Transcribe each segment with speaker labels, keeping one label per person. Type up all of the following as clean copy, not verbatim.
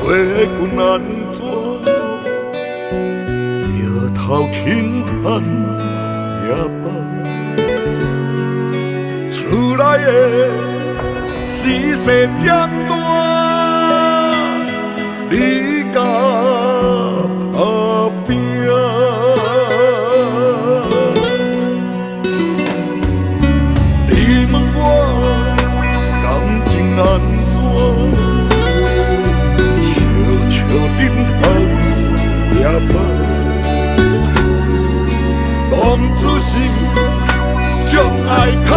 Speaker 1: 君安怎？摇头轻叹也罢，厝内的世事渐大，你甲打拼。你问我感情安怎？顶头也罢，浪子心将爱靠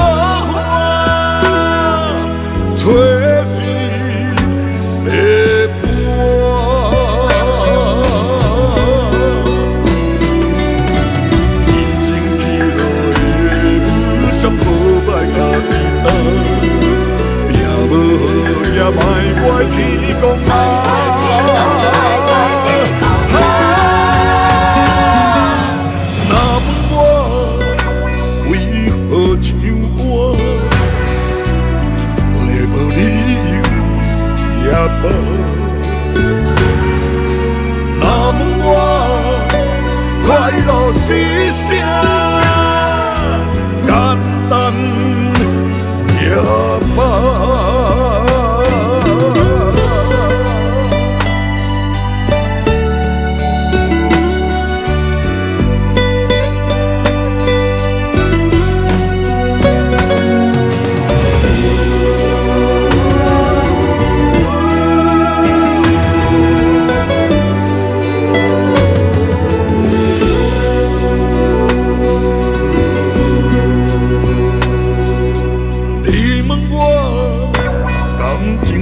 Speaker 1: 我，找一个伴。人生起落的路上，好歹家己担，命无好也莫怪天公啊。若问我快乐是啥，简单也罢。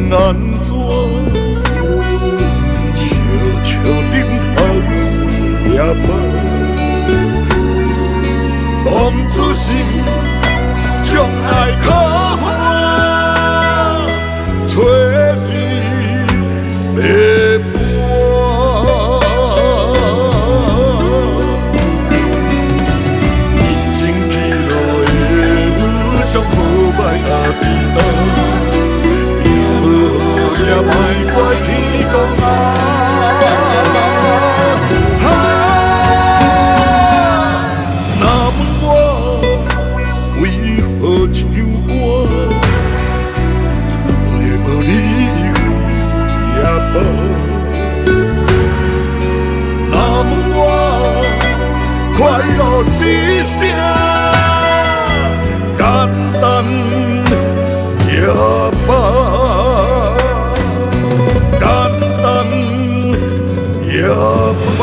Speaker 1: 安怎？笑顶头也罢，浪子心将爱靠我，找一个伴。人生起落的路上，好歹家己担。也莫怪天公啊！若问我为何唱歌，找无理由也罢。若问我快乐是啥，简单也罢。也罢。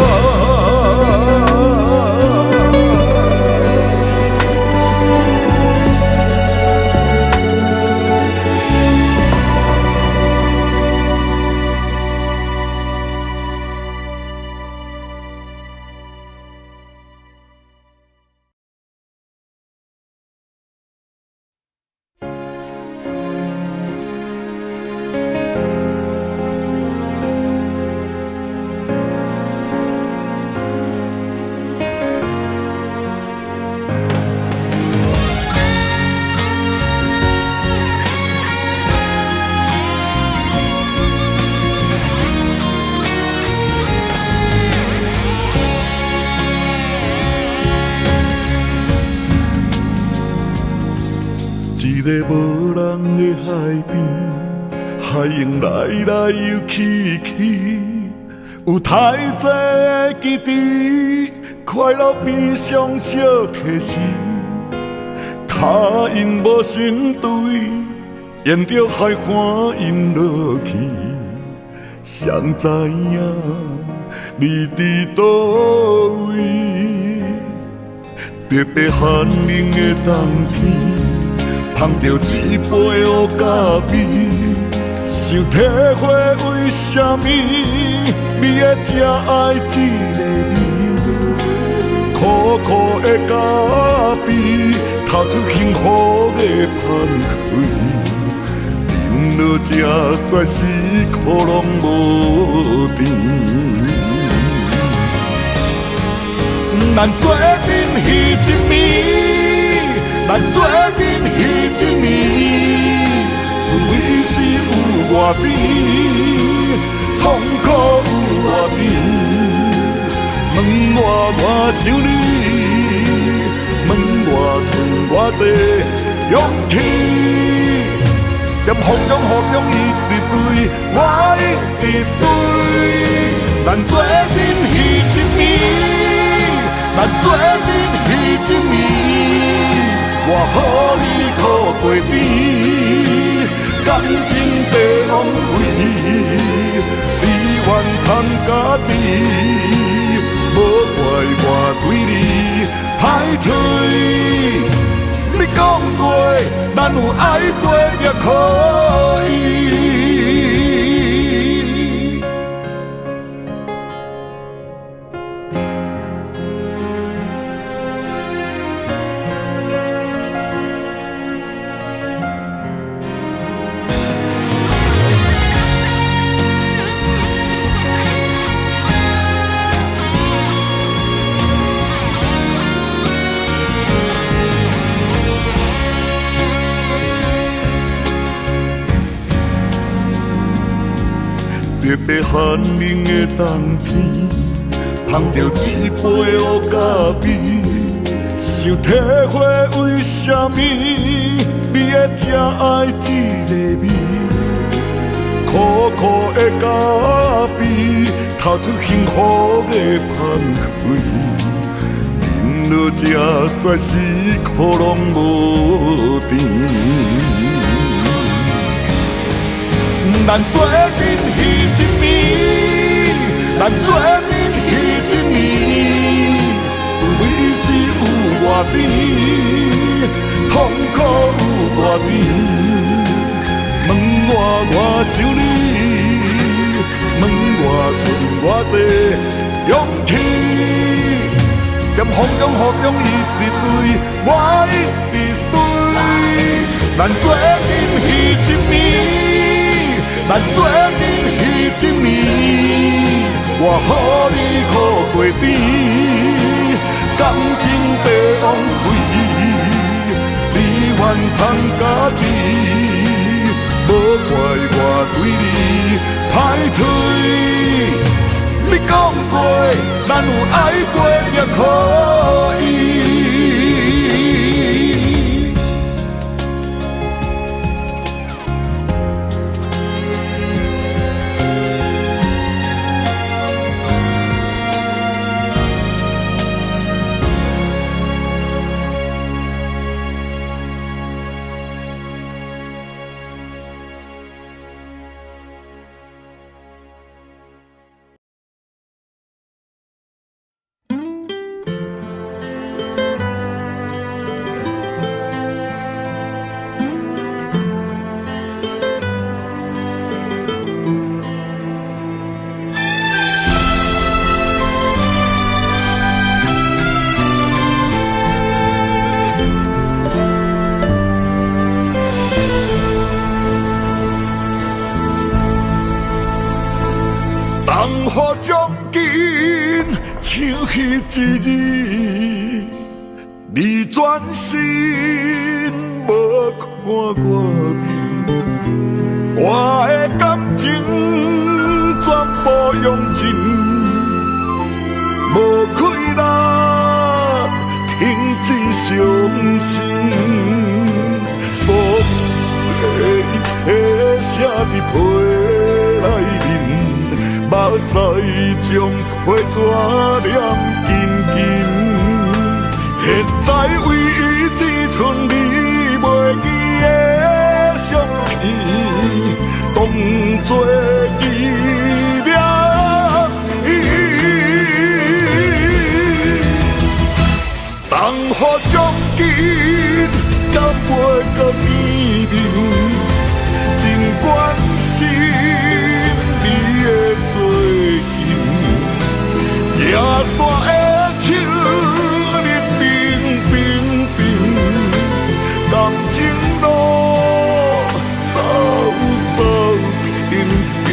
Speaker 1: 一个无人的海边，海涌来来又去去，有太多的记忆，快乐悲伤小提示。脚印无心对，沿着海岸引落去，谁知影你伫倒位？特别寒冷的冬天。捧着一杯乌咖啡，想体会为什么你会这爱这个你？苦苦的咖啡，透出幸福的香气，饮落才知是苦拢无甜。咱做阵彼一暝，咱做阵彼一暝，滋味是有外甜，痛我想你，问我剩偌济勇气，踮风中雨中一直对，我一直对，咱做阵彼一暝，咱做阵彼一暝，我予你靠过底，感情白浪费，你怨叹家己。无怪我对你歹嘴，你讲过咱有爱过也可以。特别寒冷的冬天，捧着一杯乌咖啡，想体会为什么你会这爱这个味。苦苦的咖啡，透出幸福的香气，饮落这才是苦拢无甜。咱做阵彼一暝，咱做阵彼一暝，滋味是有偌甜，痛苦有偌甜。问我想你，问我剩偌济勇气，踮风中雨中一直对，我一直对，咱做阵彼一暝。咱做阵彼一暝，我予你靠过底，感情白浪费，你怨叹家己，无怪我对你歹嘴。你讲过，咱有爱过也可以。当雨将近，像彼一日，你转身无看我面，我的感情全部用尽，无开啦，停止伤心，所有的一切写伫批内面。目屎将花纸染紧紧，现在唯一只剩你袂记的相片，当作纪念。当雨将近，敢袂到边面，尽管心你的。野山的树，日冰冰冰，感情路走走停停。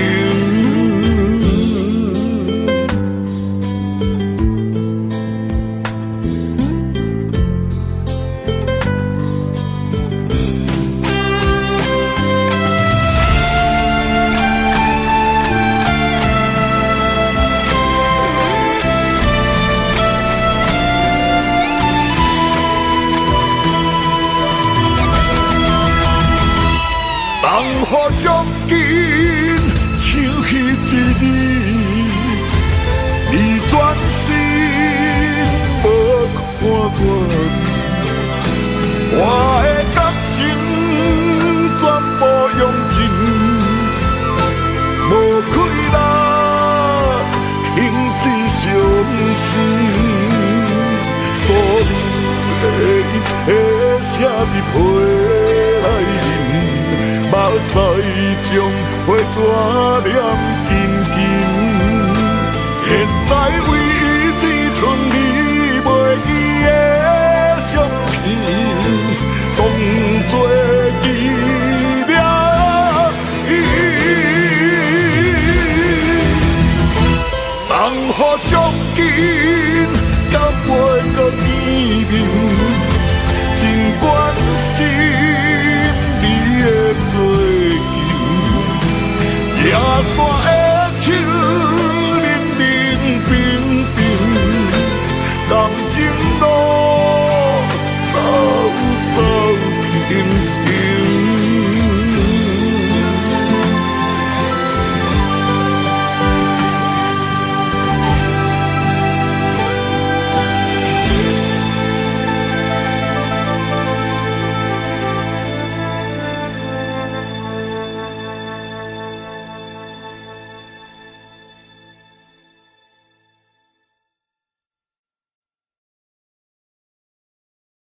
Speaker 1: 心。所有的一切写伫批内面，目屎将批纸念